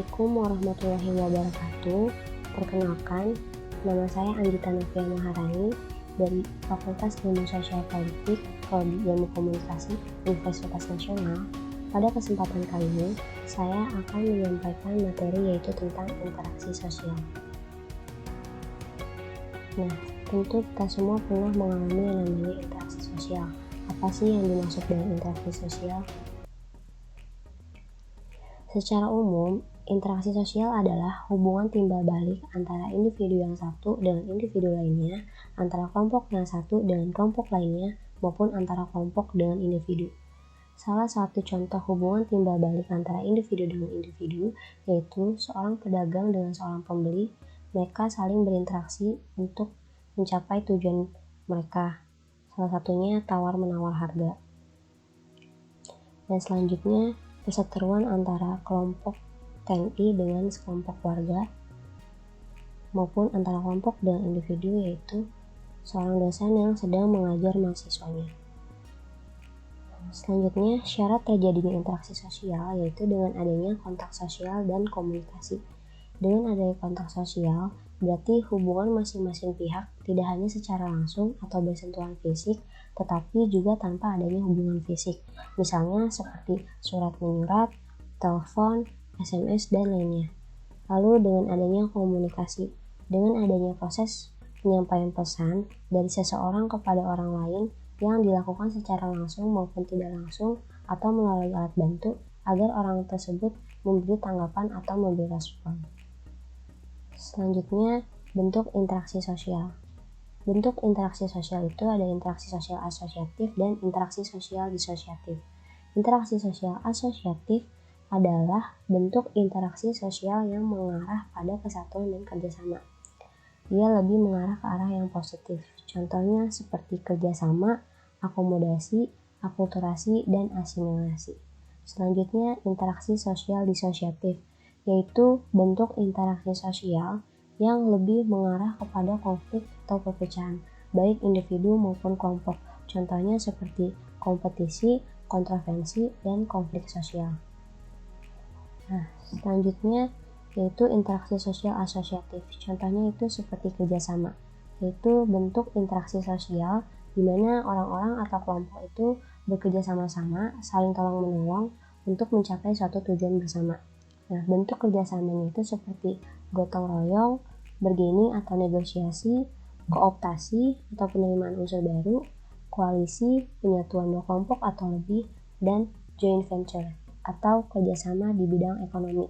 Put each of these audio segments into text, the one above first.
Assalamualaikum warahmatullahi wabarakatuh. Perkenalkan, nama saya Anggita Novia Maharani dari Fakultas Ilmu Sosial Politik, Prodi Ilmu Komunikasi, Universitas Nasional. Pada kesempatan kali ini, saya akan menyampaikan materi yaitu tentang interaksi sosial. Nah, tentu kita semua pernah mengalami yang namanya interaksi sosial. Apa sih yang dimaksud dengan interaksi sosial? Secara umum, interaksi sosial adalah hubungan timbal balik antara individu yang satu dengan individu lainnya, antara kelompok yang satu dengan kelompok lainnya, maupun antara kelompok dengan individu. Salah satu contoh hubungan timbal balik antara individu dengan individu yaitu seorang pedagang dengan seorang pembeli. Mereka saling berinteraksi untuk mencapai tujuan mereka. Salah satunya tawar-menawar harga. Dan selanjutnya, perseteruan antara kelompok TNI dengan sekelompok warga maupun antara kelompok dengan individu yaitu seorang dosen yang sedang mengajar mahasiswanya. Selanjutnya, syarat terjadinya interaksi sosial yaitu dengan adanya kontak sosial dan komunikasi. Dengan adanya kontak sosial, berarti hubungan masing-masing pihak tidak hanya secara langsung atau bersentuhan fisik, tetapi juga tanpa adanya hubungan fisik. Misalnya seperti surat menyurat, telepon, SMS, dan lainnya. Lalu dengan adanya komunikasi, dengan adanya proses penyampaian pesan dari seseorang kepada orang lain yang dilakukan secara langsung maupun tidak langsung atau melalui alat bantu agar orang tersebut memberi tanggapan atau memberi respon. Selanjutnya, bentuk interaksi sosial. Bentuk interaksi sosial itu ada interaksi sosial asosiatif dan interaksi sosial disosiatif. Interaksi sosial asosiatif adalah bentuk interaksi sosial yang mengarah pada kesatuan dan kerjasama. Dia lebih mengarah ke arah yang positif. Contohnya seperti kerjasama, akomodasi, akulturasi, dan asimilasi. Selanjutnya, interaksi sosial disosiatif, yaitu bentuk interaksi sosial yang lebih mengarah kepada konflik atau perpecahan, baik individu maupun kelompok. Contohnya seperti kompetisi, kontroversi, dan konflik sosial. Nah, selanjutnya yaitu interaksi sosial asosiatif. Contohnya itu seperti kerjasama, yaitu bentuk interaksi sosial di mana orang-orang atau kelompok itu bekerja sama-sama, saling tolong-menolong untuk mencapai suatu tujuan bersama. Nah, bentuk kerjasamanya itu seperti gotong royong, bargaining atau negosiasi, kooptasi atau penerimaan unsur baru, koalisi, penyatuan dua kelompok atau lebih, dan joint venture atau kerjasama di bidang ekonomi.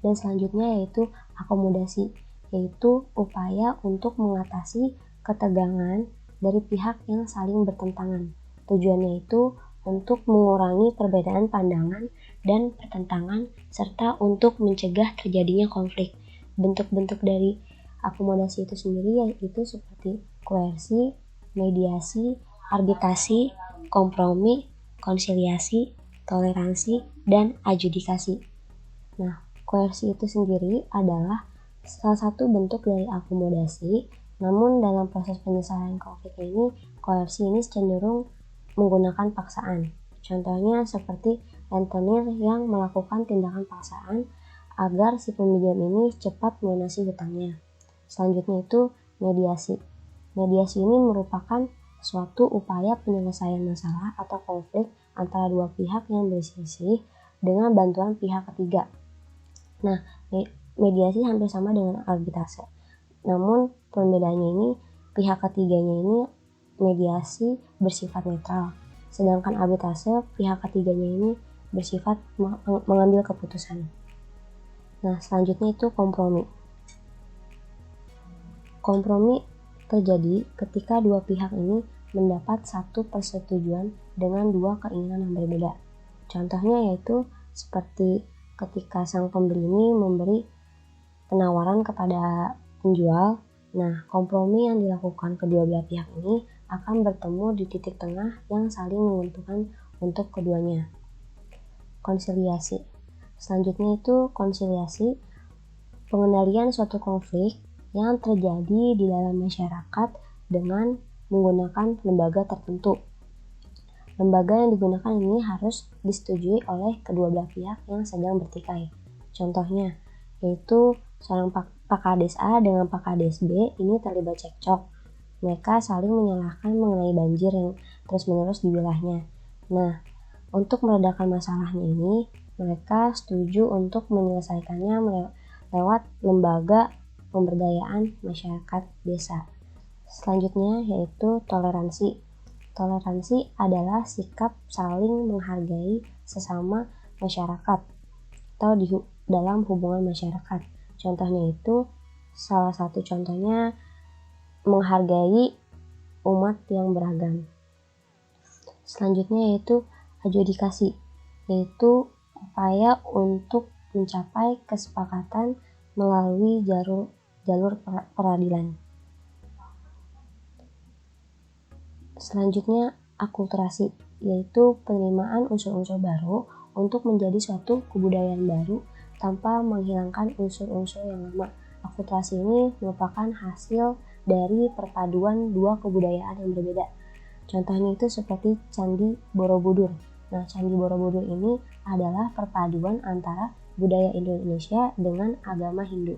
Dan selanjutnya yaitu akomodasi, yaitu upaya untuk mengatasi ketegangan dari pihak yang saling bertentangan. Tujuannya itu untuk mengurangi perbedaan pandangan dan pertentangan serta untuk mencegah terjadinya konflik. Bentuk-bentuk dari akomodasi itu sendiri yaitu seperti koersi, mediasi, arbitrasi, kompromi, konsiliasi, toleransi, dan adjudikasi. Nah, koersi itu sendiri adalah salah satu bentuk dari akomodasi, namun dalam proses penyelesaian konflik ini, koersi ini cenderung menggunakan paksaan. Contohnya seperti rentenir yang melakukan tindakan paksaan agar si peminjam ini cepat melunasi hutangnya. Selanjutnya itu mediasi. Mediasi ini merupakan suatu upaya penyelesaian masalah atau konflik antara dua pihak yang berselisih dengan bantuan pihak ketiga. Nah, mediasi hampir sama dengan arbitrase. Namun perbedaannya ini pihak ketiganya ini mediasi bersifat netral, sedangkan arbitrase pihak ketiganya ini bersifat mengambil keputusan. Nah, selanjutnya itu kompromi. Kompromi terjadi ketika dua pihak ini mendapat satu persetujuan dengan dua keinginan yang berbeda. Contohnya yaitu seperti ketika sang pembeli ini memberi penawaran kepada penjual. Nah, kompromi yang dilakukan kedua belah pihak ini akan bertemu di titik tengah yang saling menguntungkan untuk keduanya. Konsiliasi. Selanjutnya itu konsiliasi, pengendalian suatu konflik yang terjadi di dalam masyarakat dengan menggunakan lembaga tertentu. Lembaga yang digunakan ini harus disetujui oleh kedua belah pihak yang sedang bertikai. Contohnya, yaitu seorang Pakades A dengan Pakades B ini terlibat cekcok. Mereka saling menyalahkan mengenai banjir yang terus-menerus di wilayahnya. Nah, untuk meredakan masalahnya ini, mereka setuju untuk menyelesaikannya lewat lembaga pemberdayaan masyarakat desa. Selanjutnya yaitu toleransi. Toleransi adalah sikap saling menghargai sesama masyarakat atau dalam hubungan masyarakat. Contohnya itu, salah satu contohnya menghargai umat yang beragam. Selanjutnya yaitu adjudikasi, yaitu upaya untuk mencapai kesepakatan melalui jalur peradilan. Selanjutnya akulturasi, yaitu penerimaan unsur-unsur baru untuk menjadi suatu kebudayaan baru tanpa menghilangkan unsur-unsur yang lama. Akulturasi ini merupakan hasil dari perpaduan dua kebudayaan yang berbeda. Contohnya itu seperti Candi Borobudur. Nah, Candi Borobudur ini adalah perpaduan antara budaya Indonesia dengan agama Hindu.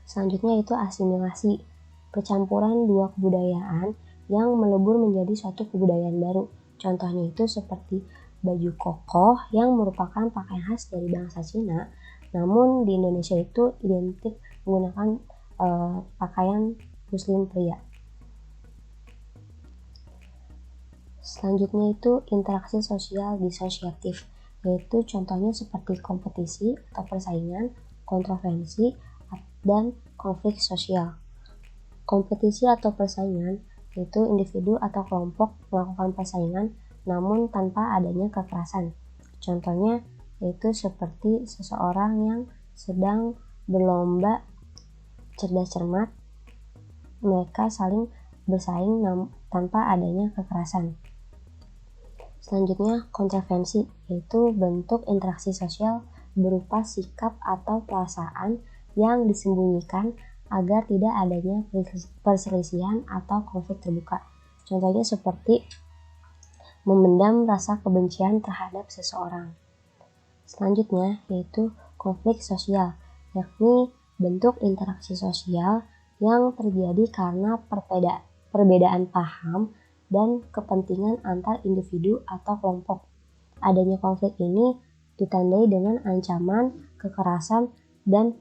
Selanjutnya itu asimilasi, percampuran dua kebudayaan yang melebur menjadi suatu kebudayaan baru. Contohnya itu seperti baju koko yang merupakan pakaian khas dari bangsa Cina, namun di Indonesia itu identik menggunakan pakaian muslim pria. Selanjutnya itu interaksi sosial disosiatif, yaitu contohnya seperti kompetisi atau persaingan, kontroversi, dan konflik sosial. Kompetisi atau persaingan yaitu individu atau kelompok melakukan persaingan namun tanpa adanya kekerasan. Contohnya yaitu seperti seseorang yang sedang berlomba cerdas cermat, mereka saling bersaing tanpa adanya kekerasan. Selanjutnya kontroversi, yaitu bentuk interaksi sosial berupa sikap atau perasaan yang disembunyikan agar tidak adanya perselisihan atau konflik terbuka. Contohnya seperti memendam rasa kebencian terhadap seseorang. Selanjutnya yaitu konflik sosial, yakni bentuk interaksi sosial yang terjadi karena perbedaan paham dan kepentingan antar individu atau kelompok. Adanya konflik ini ditandai dengan ancaman, kekerasan, dan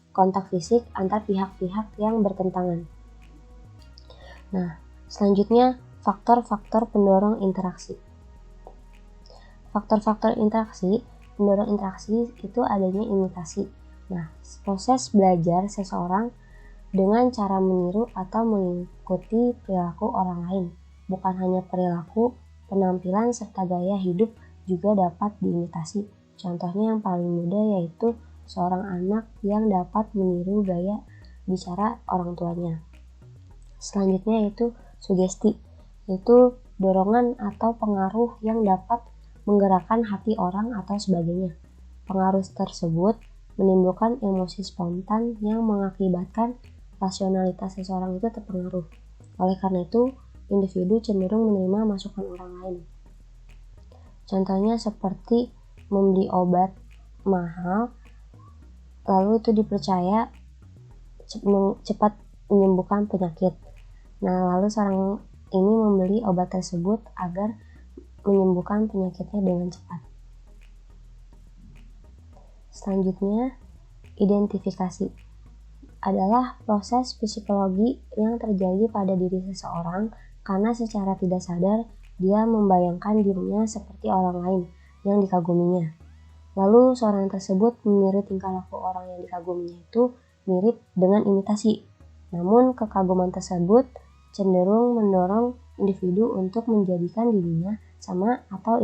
kontak fisik antar pihak-pihak yang bertentangan. Nah, selanjutnya faktor-faktor pendorong interaksi. Faktor-faktor interaksi pendorong interaksi itu adanya imitasi. Nah, proses belajar seseorang dengan cara meniru atau mengikuti perilaku orang lain. Bukan hanya perilaku, penampilan serta gaya hidup juga dapat diimitasi. Contohnya yang paling mudah yaitu seorang anak yang dapat meniru gaya bicara orang tuanya. Selanjutnya yaitu sugesti, yaitu dorongan atau pengaruh yang dapat menggerakkan hati orang atau sebagainya. Pengaruh tersebut menimbulkan emosi spontan yang mengakibatkan rasionalitas seseorang itu terpengaruh. Oleh karena itu, individu cenderung menerima masukan orang lain. Contohnya seperti membeli obat mahal, lalu itu dipercaya cepat menyembuhkan penyakit. Nah, lalu seorang ini membeli obat tersebut agar menyembuhkan penyakitnya dengan cepat. Selanjutnya, identifikasi adalah proses psikologi yang terjadi pada diri seseorang karena secara tidak sadar dia membayangkan dirinya seperti orang lain yang dikaguminya. Lalu seorang tersebut meniru tingkah laku orang yang dikaguminya itu mirip dengan imitasi. Namun kekaguman tersebut cenderung mendorong individu untuk menjadikan dirinya sama atau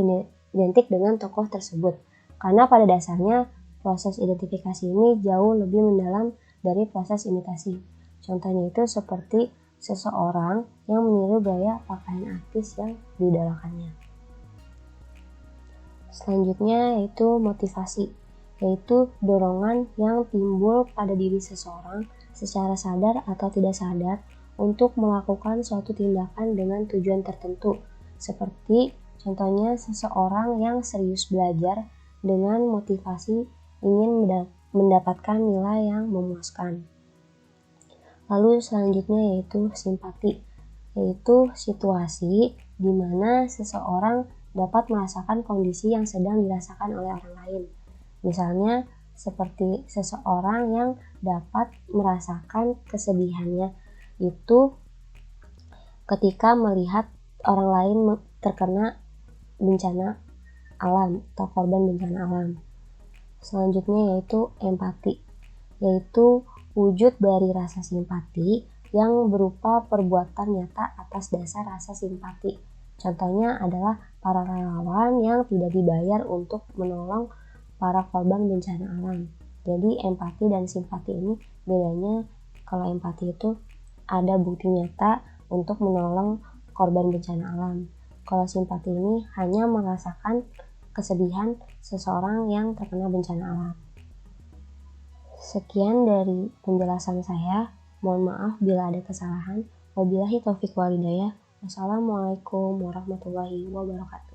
identik dengan tokoh tersebut. Karena pada dasarnya proses identifikasi ini jauh lebih mendalam dari proses imitasi. Contohnya itu seperti seseorang yang meniru gaya pakaian artis yang diidolakannya. Selanjutnya yaitu motivasi, yaitu dorongan yang timbul pada diri seseorang secara sadar atau tidak sadar untuk melakukan suatu tindakan dengan tujuan tertentu. Seperti contohnya seseorang yang serius belajar dengan motivasi ingin mendapatkan nilai yang memuaskan. Lalu selanjutnya yaitu simpati, yaitu situasi di mana seseorang dapat merasakan kondisi yang sedang dirasakan oleh orang lain. Misalnya seperti seseorang yang dapat merasakan kesedihannya itu ketika melihat orang lain terkena bencana alam atau korban bencana alam. Selanjutnya yaitu empati, yaitu wujud dari rasa simpati yang berupa perbuatan nyata atas dasar rasa simpati. Contohnya adalah para relawan yang tidak dibayar untuk menolong para korban bencana alam. Jadi empati dan simpati ini bedanya, kalau empati itu ada bukti nyata untuk menolong korban bencana alam. Kalau simpati ini hanya merasakan kesedihan seseorang yang terkena bencana alam. Sekian dari penjelasan saya. Mohon maaf bila ada kesalahan. Wabillahi taufiq wal hidayah. Wassalamualaikum warahmatullahi wabarakatuh.